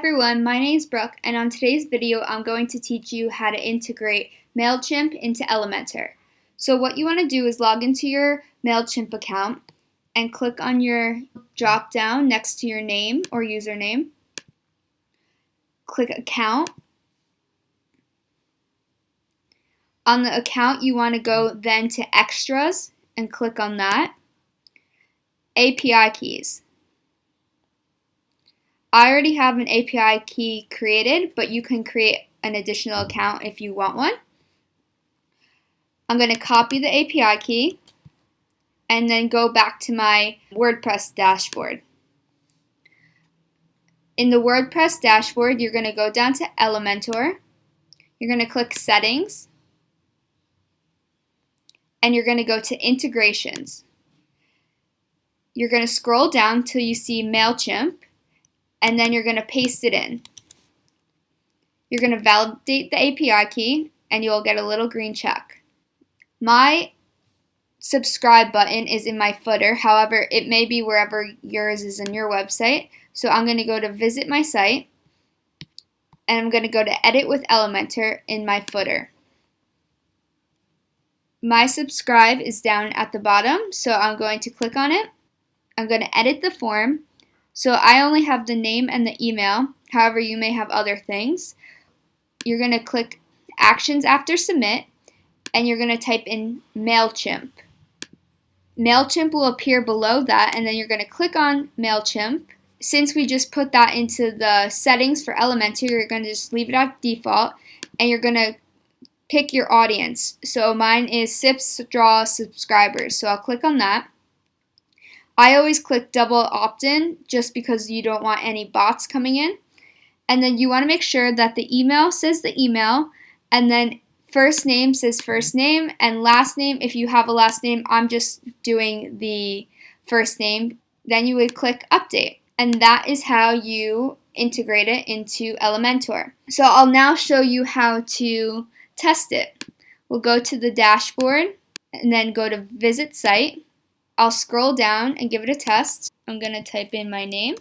everyone, my name is Brooke, and on today's video I'm going to teach you how to integrate Mailchimp into Elementor. So what you want to do is log into your Mailchimp account and click on your drop down next to your name or username. Click Account. On the account you want to go then to Extras and click on that. API keys. I already have an API key created, but you can create an additional account if you want one. I'm going to copy the API key and then go back to my WordPress dashboard. In the WordPress dashboard, you're going to go down to Elementor. You're going to click Settings, and you're going to go to Integrations. You're going to scroll down till you see Mailchimp, and then you're going to paste it in. You're going to validate the API key, and you'll get a little green check. My subscribe button is in my footer, however, it may be wherever yours is in your website. So I'm going to go to Visit My Site, and I'm going to go to Edit with Elementor in my footer. My subscribe is down at the bottom, so I'm going to click on it. I'm going to edit the form. So I only have the name and the email, however you may have other things. You're going to click Actions after Submit, and you're going to type in Mailchimp. Mailchimp will appear below that, and then you're going to click on Mailchimp. Since we just put that into the settings for Elementor, you're going to just leave it at default, and you're going to pick your audience. So mine is SIPS Draw subscribers, so I'll click on that. I always click double opt-in just because you don't want any bots coming in. And then you want to make sure that the email says the email, and then first name says first name, and last name, if you have a last name, I'm just doing the first name. Then you would click update. And that is how you integrate it into Elementor. So I'll now show you how to test it. We'll go to the dashboard and then go to Visit Site. I'll scroll down and give it a test. I'm going to type in my name,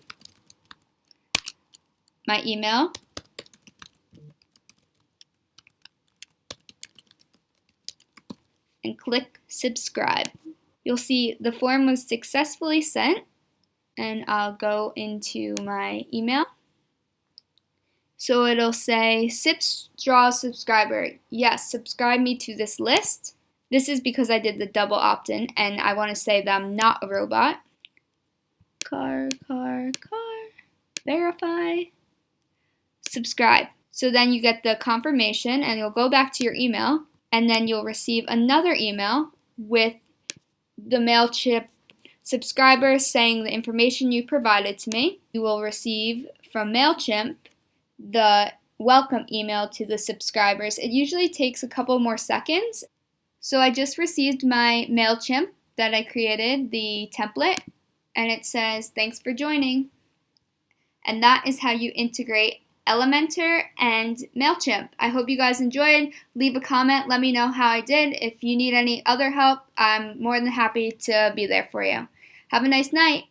my email, and click subscribe. You'll see the form was successfully sent, and I'll go into my email. So it'll say, SIPS Draw subscriber, yes, subscribe me to this list. This is because I did the double opt-in, and I want to say that I'm not a robot. Verify, subscribe. So then you get the confirmation, and you'll go back to your email, and then you'll receive another email with the Mailchimp subscriber saying the information you provided to me. You will receive from Mailchimp the welcome email to the subscribers. It usually takes a couple more seconds. So I just received my Mailchimp that I created, the template, and it says, thanks for joining. And that is how you integrate Elementor and Mailchimp. I hope you guys enjoyed. Leave a comment. Let me know how I did. If you need any other help, I'm more than happy to be there for you. Have a nice night.